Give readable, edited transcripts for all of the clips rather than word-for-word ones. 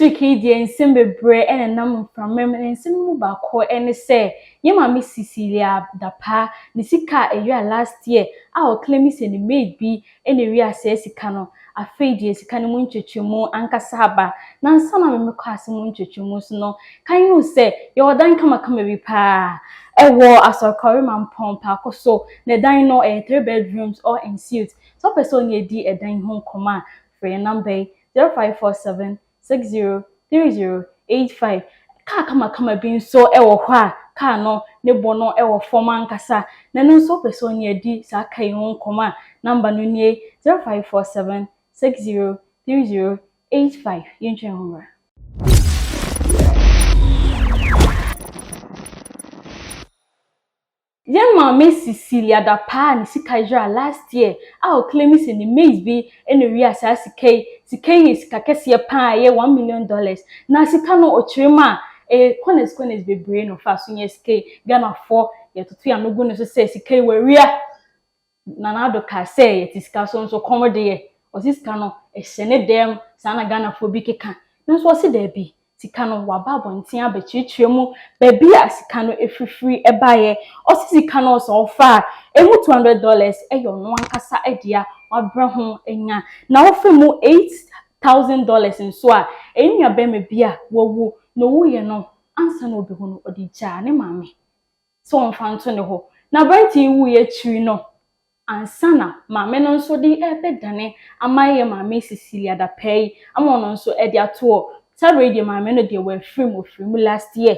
week he dey nsem bebre and nam from mem nsem mu ba ko ene say ye mama Cecilia Dapaah ni sika eya last year a o claim say ni maid bi ene wi ase sika no afei die sika no mu ntwetwemu ankasa haba na nsa na me kɔ ase mu ntwetwemu so no kan you say ye odan kama bi pa ewo asokore mampon pa koso ne dan no 3 bedrooms or in suite so person ye di edan ho koma for your number 0547 603085 ka kama bi nso ewo hɔ a ka no ne bono ewo form ankasa na no nso person ye di sa kai ho koma number no nie 0547 603085 yentwe ho. Young mama Cecilia Dapaah ni sika jira last year a o claim say ni maid bi ene wi asa sika is kakese pa ye $1 million na sika no ochirema kones bebre no fa so nye sika Ghana for ye tutu ya no gu no so say sika wawia na na do ka say ye sika so nso komode ye o sika no ehye dem sa na Ghana for bi keka no so se da bi sika no waba bonten abechichiemu baby a sika no efifiri ebaye osisika no so fa emu $200 eyo no ankasa edia wabra ho enya na ofe mu $8,000 nso a enya be me bia wowu no wuye no ansa na obi hu no odicha ne maame so onfanto ne ho na branti wuye chiri no ansa na maame no nso di ebedane amaye maame Cecilia Dapaah ama no nso edi ato Saturday maame no de we film last year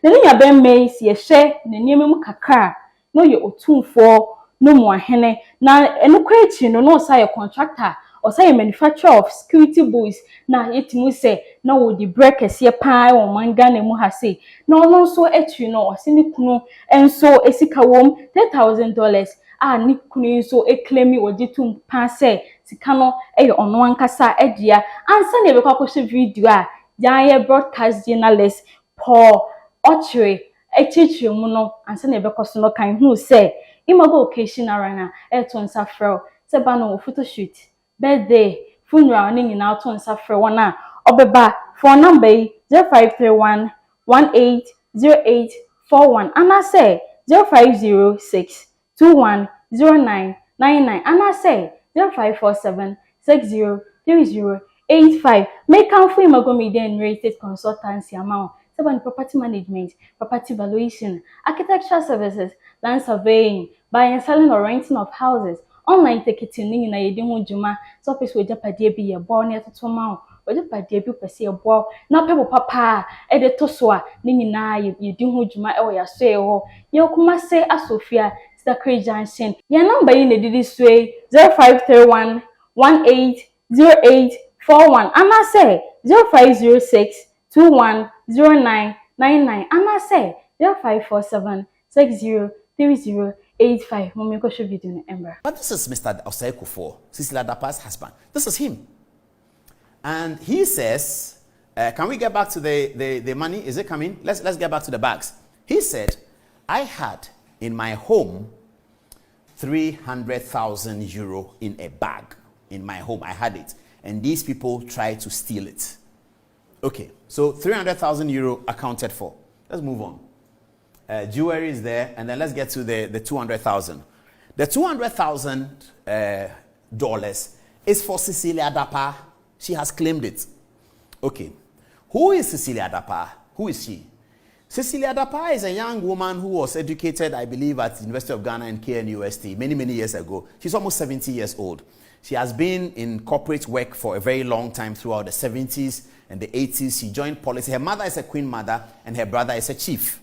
na nya ben me si ehye na niam mu kakra no ye otumfo no mu ahene na enukwachi no say contractor or say manufacturer of security boys na yetimu say na wo di break ese pa wo manga na mu ha say na ono so etri no osini kunu enso esika wom $10,000 a ni kunu so eklemi ojitum pa say sika no ono ankasa edia ansa na ebekwa kwose video a ya broadcast journalist Paul Ochre echichi mu no ansa na ebekwaso no kan hu say imago occasion arana to nsa frel se ba no photo shoot birthday funeral ni nyina to nsa frel wona obeba phone number 0531 180841 ana say 0506 210999 ana say 0547 603085 make am for imago media and real estate consultancy amount seven property management, property valuation, architectural services, land surveying, buying and selling or renting of houses, online ticketing, na yedi ho djuma, so office we japadie bi ye bo na to ma o japadie bi pese ye bo na pebo papa e de to so a ni nyina yedi ho djuma e wo ya so e ho ye kuma se asofia Stakri Junction your number yi na didi sway 0531 180841 ama say 0506 210999 ama say 0547 603085 mommy ko show video no ember. But this is Mr. Osaikufo, Cecilia Dapaah's husband. This is him. And he says, can we get back to the money? Is it coming? Let's get back to the bags. He said, I had in my home 300,000 euro in a bag. In my home, I had it. And these people tried to steal it. Okay, so 300,000 euro accounted for. Let's move on. Jewelry is there, and then let's get to the 200,000. The $200,000 is for Cecilia Dapaah. She has claimed it. Okay, who is Cecilia Dapaah? Who is she? Cecilia Dapaah is a young woman who was educated, I believe, at the University of Ghana and KNUST many years ago. She's almost 70 years old. She has been in corporate work for a very long time throughout the 70s and the 80s. She joined politics. Her mother is a queen mother and her brother is a chief.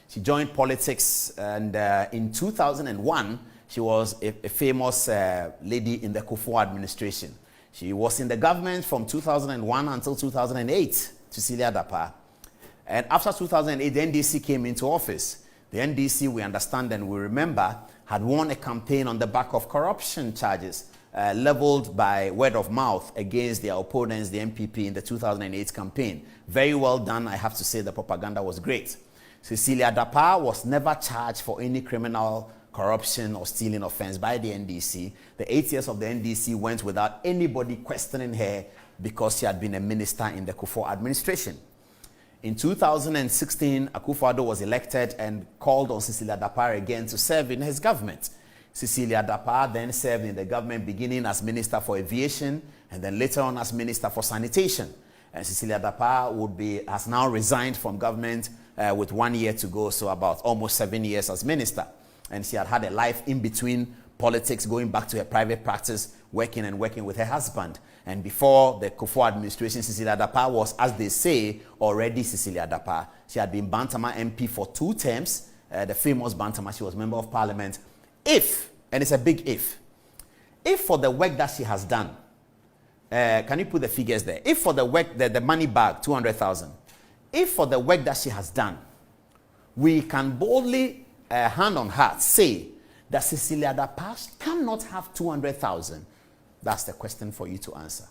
She joined politics, and in 2001, she was a famous lady in the Kufuor administration. She was in the government from 2001 until 2008, Cecilia Dapaah. And after 2008, the NDC came into office. The NDC, we understand and we remember, had won a campaign on the back of corruption charges leveled by word of mouth against their opponents, the MPP, in the 2008 campaign. Very well done. I have to say the propaganda was great. Cecilia Dapaah was never charged for any criminal corruption or stealing offense by the NDC. The 8 years of the NDC went without anybody questioning her because she had been a minister in the Kufuor administration. In 2016, Akufo-Addo was elected and called on Cecilia Dapaah again to serve in his government. Cecilia Dapaah then served in the government, beginning as Minister for Aviation and then later on as Minister for Sanitation. And Cecilia Dapaah has now resigned from government with 1 year to go, so about almost 7 years as minister. And she had a life in between politics, going back to her private practice, working with her husband. And before the Kufuor administration, Cecilia Dapaah was, as they say, already Cecilia Dapaah. She had been Bantama MP for 2 terms, the famous Bantama. She was member of parliament. If, and it's a big if for the work that she has done, can you put the figures there? If for the work, the money bag, 200,000, if for the work that she has done, we can boldly, hand on heart, say that Cecilia Dapaah cannot have 200,000, that's the question for you to answer.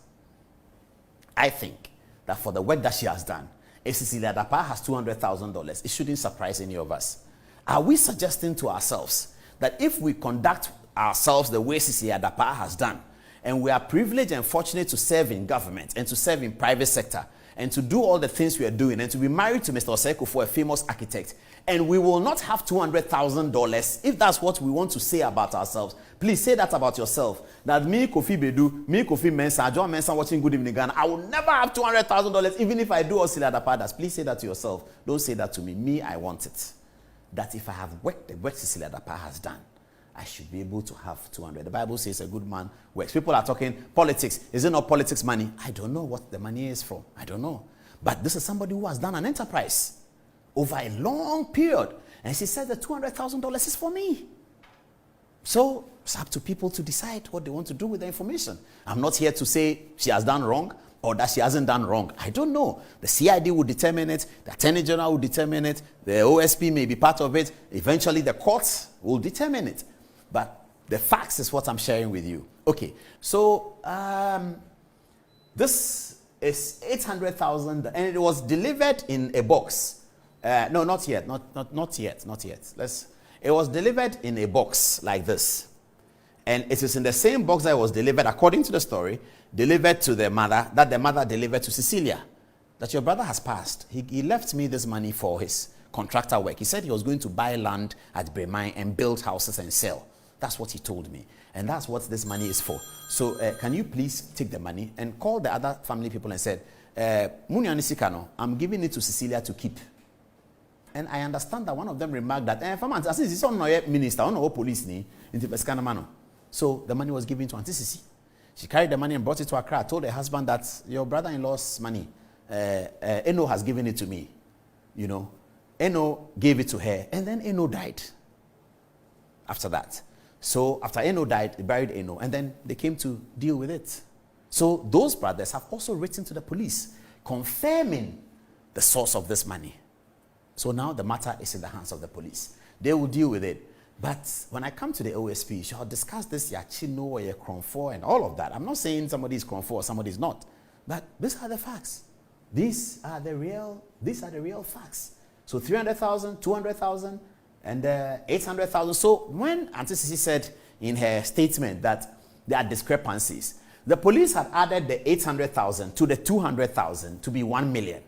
I think that for the work that she has done, if Cecilia Dapaah has $200,000, it shouldn't surprise any of us. Are we suggesting to ourselves that if we conduct ourselves the way Cecilia Dapaah has done, and we are privileged and fortunate to serve in government and to serve in private sector and to do all the things we are doing and to be married to Mr. Osei Kufuor, a famous architect, and we will not have $200,000, if that's what we want to say about ourselves, please say that about yourself. That me, Kofi Bedu, me, Kofi Mensah, John Mensah watching Good Evening Ghana, I will never have $200,000 even if I do all Cecilia Dapaah does. Please say that to yourself. Don't say that to me. Me, I want it. That if I have worked the work Cecilia Dapaah has done, I should be able to have 200. The Bible says a good man works. People are talking politics. Is it not politics money? I don't know what the money is for. I don't know. But this is somebody who has done an enterprise over a long period. And she said that $200,000 is for me. So it's up to people to decide what they want to do with the information. I'm not here to say she has done wrong or that she hasn't done wrong. I don't know. The CID will determine it. The Attorney General will determine it. The OSP may be part of it. Eventually the courts will determine it. But the facts is what I'm sharing with you. Okay, so this is 800,000, and it was delivered in a box. No, not yet. Not yet. It was delivered in a box like this, and it is in the same box that was delivered, according to the story, delivered to the mother, that the mother delivered to Cecilia. That your brother has passed. He left me this money for his contractor work. He said he was going to buy land at Bremai and build houses and sell. That's what he told me. And that's what this money is for. So can you please take the money and call the other family people and said, Muniani Sikano, I'm giving it to Cecilia to keep. And I understand that one of them remarked that, it's on my minister, on our police, so the money was given to Auntie Cici. She carried the money and brought it to Accra, told her husband that your brother-in-law's money, Eno has given it to me. You know, Eno gave it to her, and then Eno died after that. So after Eno died, they buried Eno, and then they came to deal with it. So those brothers have also written to the police, confirming the source of this money. So now the matter is in the hands of the police. They will deal with it. But when I come to the OSP, shall discuss this Yachino or Yakronfor and all of that. I'm not saying somebody is Kronfor or somebody is not. But these are the facts. These are the real facts. So 300,000, 200,000, and 800,000. So when Auntie Cici said in her statement that there are discrepancies, the police had added the 800,000 to the 200,000 to be 1 million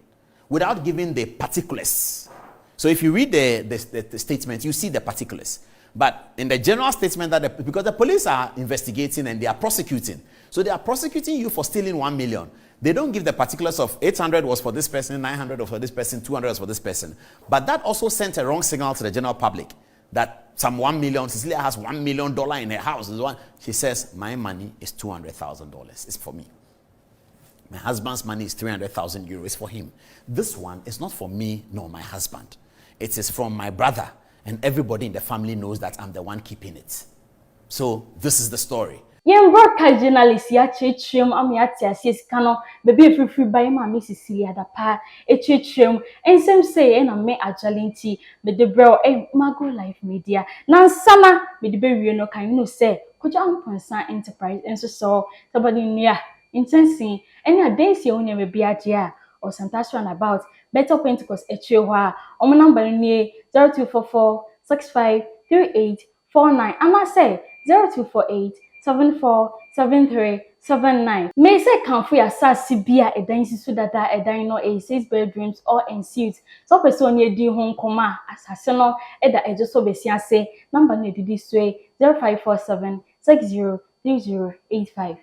without giving the particulars. So if you read the statement, you see the particulars. But in the general statement, because the police are investigating and they are prosecuting. So they are prosecuting you for stealing 1 million. They don't give the particulars of 800 was for this person, 900 was for this person, 200 was for this person. But that also sent a wrong signal to the general public that some 1 million, Cecilia has $1 million in her house. She says, my money is $200,000. It's for me. My husband's money is 300,000 euros for him. This one is not for me nor my husband. It is from my brother, and everybody in the family knows that I'm the one keeping it. So this is the story. Yen broadcast journalist ya chechim am ya tiasie sika baby free by ma Cecilia Dapaah chechim ensem say na me ajalinti me de bro Mago Life Media na sama me de bewie no kan no say koja amponsan enterprise enso so somebody nia intensi any adensi e wonya me biaje a or santation about better Pentecost eche ho a omo number ni 0244 653849 ama say 0248 7473 79. May say can for your sasibia a dancing so that a dino a 6 bedrooms or in suites. So person ye di home coma assassino at the edge of Sobesia say number need this way 0547 603085.